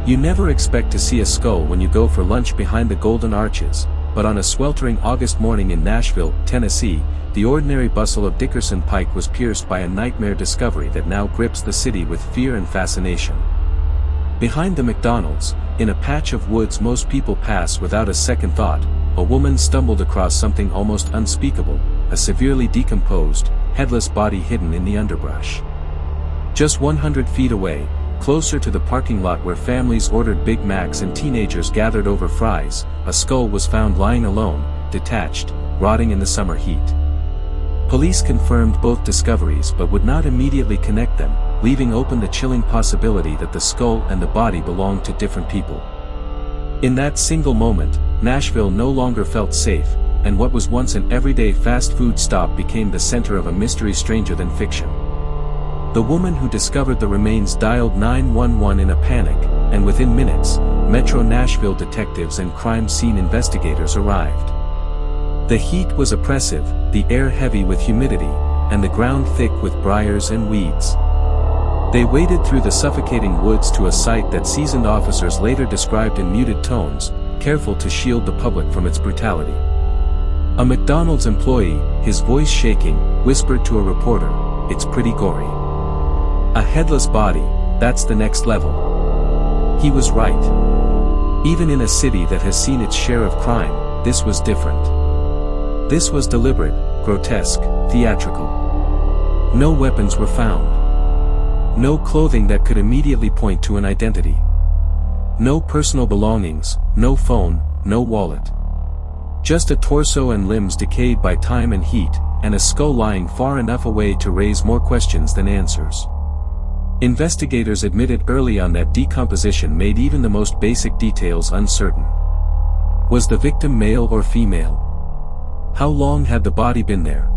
You never expect to see a skull when you go for lunch behind the Golden Arches, but on a sweltering August morning in Nashville, Tennessee, the ordinary bustle of Dickerson Pike was pierced by a nightmare discovery that now grips the city with fear and fascination. Behind the McDonald's, in a patch of woods most people pass without a second thought, a woman stumbled across something almost unspeakable, a severely decomposed, headless body hidden in the underbrush. Just 100 feet away, closer to the parking lot where families ordered Big Macs and teenagers gathered over fries, a skull was found lying alone, detached, rotting in the summer heat. Police confirmed both discoveries but would not immediately connect them, leaving open the chilling possibility that the skull and the body belonged to different people. In that single moment, Nashville no longer felt safe, and what was once an everyday fast food stop became the center of a mystery stranger than fiction. The woman who discovered the remains dialed 911 in a panic, and within minutes, Metro Nashville detectives and crime scene investigators arrived. The heat was oppressive, the air heavy with humidity, and the ground thick with briars and weeds. They waded through the suffocating woods to a site that seasoned officers later described in muted tones, careful to shield the public from its brutality. A McDonald's employee, his voice shaking, whispered to a reporter, "It's pretty gory. A headless body, that's the next level." He was right. Even in a city that has seen its share of crime, this was different. This was deliberate, grotesque, theatrical. No weapons were found. No clothing that could immediately point to an identity. No personal belongings, no phone, no wallet. Just a torso and limbs decayed by time and heat, and a skull lying far enough away to raise more questions than answers. Investigators admitted early on that decomposition made even the most basic details uncertain. Was the victim male or female? How long had the body been there?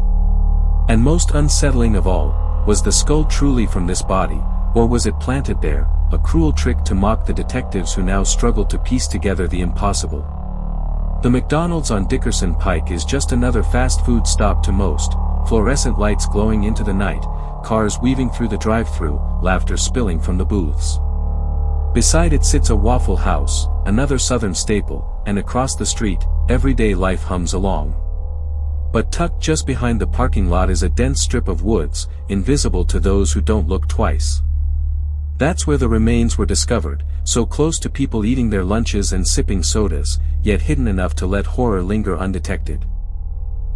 And most unsettling of all, was the skull truly from this body, or was it planted there, a cruel trick to mock the detectives who now struggled to piece together the impossible? The McDonald's on Dickerson Pike is just another fast food stop to most, fluorescent lights glowing into the night, cars weaving through the drive-thru, laughter spilling from the booths. Beside it sits a Waffle House, another southern staple, and across the street, everyday life hums along. But tucked just behind the parking lot is a dense strip of woods, invisible to those who don't look twice. That's where the remains were discovered, so close to people eating their lunches and sipping sodas, yet hidden enough to let horror linger undetected.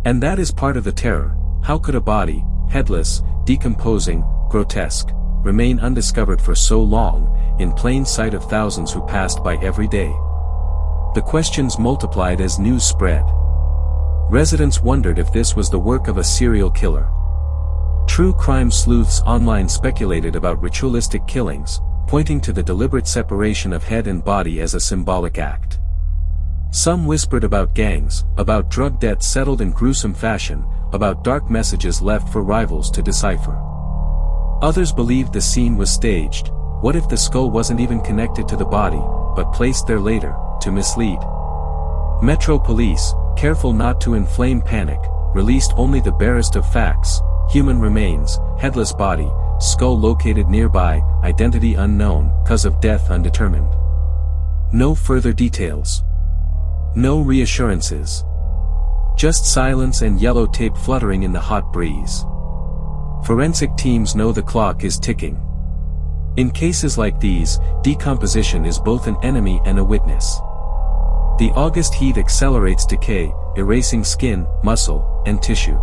And that is part of the terror. How could a body, headless, decomposing, grotesque, remain undiscovered for so long, in plain sight of thousands who passed by every day? The questions multiplied as news spread. Residents wondered if this was the work of a serial killer. True crime sleuths online speculated about ritualistic killings, pointing to the deliberate separation of head and body as a symbolic act. Some whispered about gangs, about drug debts settled in gruesome fashion, about dark messages left for rivals to decipher. Others believed the scene was staged. What if the skull wasn't even connected to the body, but placed there later, to mislead? Metro Police, careful not to inflame panic, released only the barest of facts: human remains, headless body, skull located nearby, identity unknown, cause of death undetermined. No further details. No reassurances. Just silence and yellow tape fluttering in the hot breeze. Forensic teams know the clock is ticking. In cases like these, decomposition is both an enemy and a witness. The August heat accelerates decay, erasing skin, muscle, and tissue.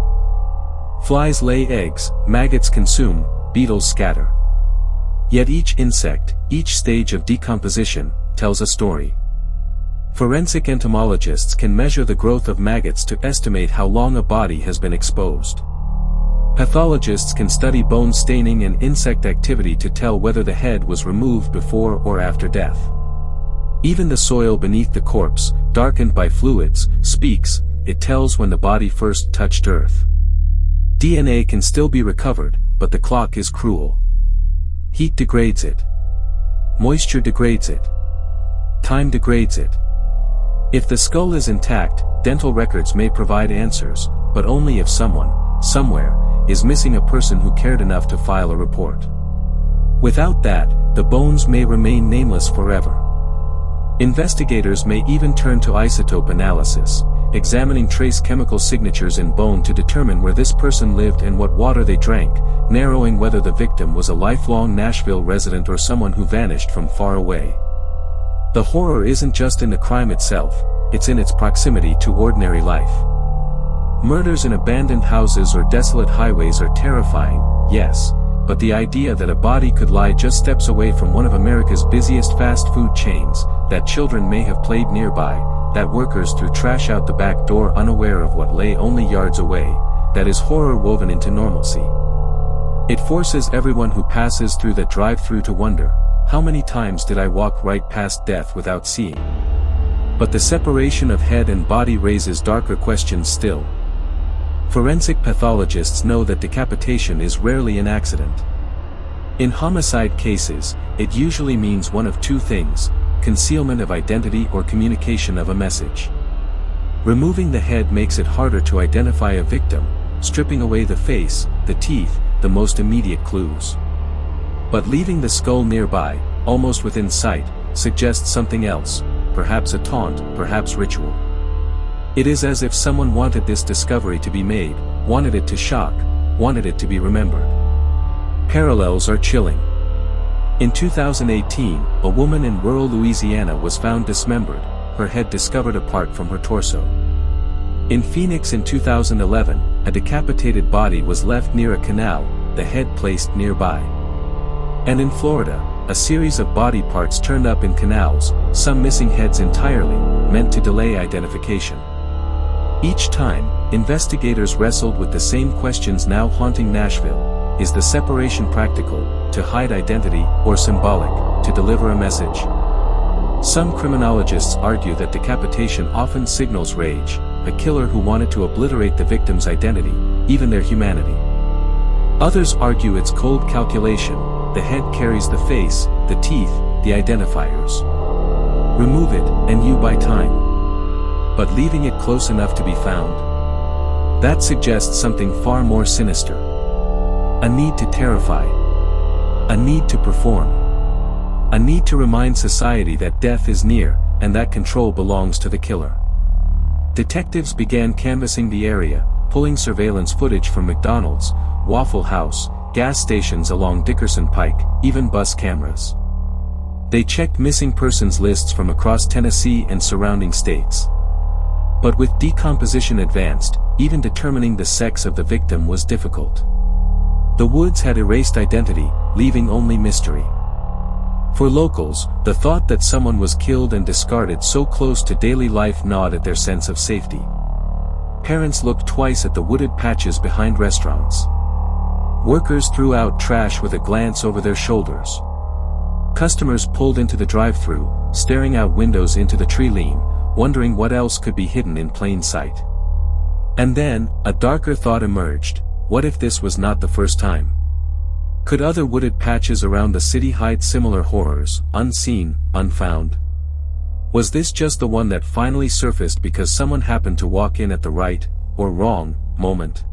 Flies lay eggs, maggots consume, beetles scatter. Yet each insect, each stage of decomposition, tells a story. Forensic entomologists can measure the growth of maggots to estimate how long a body has been exposed. Pathologists can study bone staining and insect activity to tell whether the head was removed before or after death. Even the soil beneath the corpse, darkened by fluids, speaks. It tells when the body first touched earth. DNA can still be recovered, but the clock is cruel. Heat degrades it. Moisture degrades it. Time degrades it. If the skull is intact, dental records may provide answers, but only if someone, somewhere, is missing a person who cared enough to file a report. Without that, the bones may remain nameless forever. Investigators may even turn to isotope analysis, examining trace chemical signatures in bone to determine where this person lived and what water they drank, narrowing whether the victim was a lifelong Nashville resident or someone who vanished from far away. The horror isn't just in the crime itself, it's in its proximity to ordinary life. Murders in abandoned houses or desolate highways are terrifying, yes, but the idea that a body could lie just steps away from one of America's busiest fast food chains, that children may have played nearby, that workers threw trash out the back door unaware of what lay only yards away, that is horror woven into normalcy. It forces everyone who passes through that drive-through to wonder, how many times did I walk right past death without seeing? But the separation of head and body raises darker questions still. Forensic pathologists know that decapitation is rarely an accident. In homicide cases, it usually means one of two things: concealment of identity or communication of a message. Removing the head makes it harder to identify a victim, stripping away the face, the teeth, the most immediate clues. But leaving the skull nearby, almost within sight, suggests something else, perhaps a taunt, perhaps ritual. It is as if someone wanted this discovery to be made, wanted it to shock, wanted it to be remembered. Parallels are chilling. In 2018, a woman in rural Louisiana was found dismembered, her head discovered apart from her torso. In Phoenix in 2011, a decapitated body was left near a canal, the head placed nearby. And in Florida, a series of body parts turned up in canals, some missing heads entirely, meant to delay identification. Each time, investigators wrestled with the same questions now haunting Nashville: is the separation practical, to hide identity, or symbolic, to deliver a message? Some criminologists argue that decapitation often signals rage, a killer who wanted to obliterate the victim's identity, even their humanity. Others argue it's cold calculation: the head carries the face, the teeth, the identifiers. Remove it, and you buy time. But leaving it close enough to be found? That suggests something far more sinister. A need to terrify. A need to perform. A need to remind society that death is near, and that control belongs to the killer. Detectives began canvassing the area, pulling surveillance footage from McDonald's, Waffle House, gas stations along Dickerson Pike, even bus cameras. They checked missing persons lists from across Tennessee and surrounding states. But with decomposition advanced, even determining the sex of the victim was difficult. The woods had erased identity, leaving only mystery. For locals, the thought that someone was killed and discarded so close to daily life gnawed at their sense of safety. Parents looked twice at the wooded patches behind restaurants. Workers threw out trash with a glance over their shoulders. Customers pulled into the drive-thru, staring out windows into the tree line, wondering what else could be hidden in plain sight. And then, a darker thought emerged: what if this was not the first time? Could other wooded patches around the city hide similar horrors, unseen, unfound? Was this just the one that finally surfaced because someone happened to walk in at the right, or wrong, moment?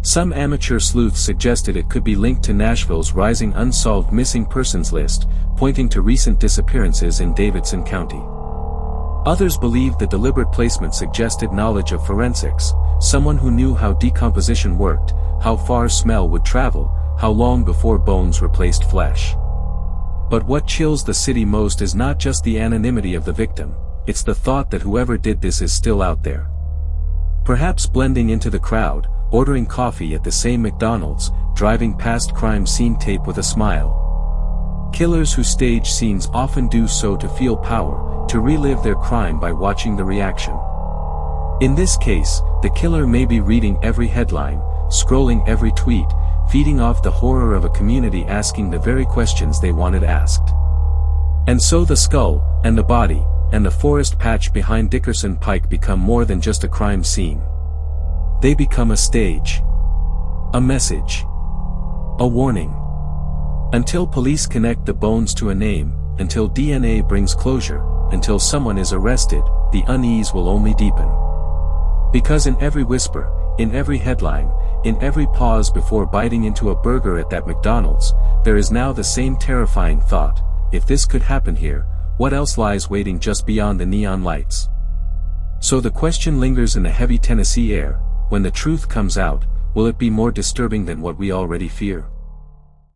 Some amateur sleuths suggested it could be linked to Nashville's rising unsolved missing persons list, pointing to recent disappearances in Davidson County. Others believed the deliberate placement suggested knowledge of forensics, someone who knew how decomposition worked, how far smell would travel, how long before bones replaced flesh. But what chills the city most is not just the anonymity of the victim, it's the thought that whoever did this is still out there. Perhaps blending into the crowd, ordering coffee at the same McDonald's, driving past crime scene tape with a smile. Killers who stage scenes often do so to feel power, to relive their crime by watching the reaction. In this case, the killer may be reading every headline, scrolling every tweet, feeding off the horror of a community asking the very questions they wanted asked. And so the skull, and the body, and the forest patch behind Dickerson Pike become more than just a crime scene. They become a stage. A message. A warning. Until police connect the bones to a name, until DNA brings closure, until someone is arrested, the unease will only deepen. Because in every whisper, In every headline, in every pause before biting into a burger at that McDonald's, there is now the same terrifying thought: if this could happen here, what else lies waiting just beyond the neon lights? So the question lingers in the heavy Tennessee air: when the truth comes out, will it be more disturbing than what we already fear?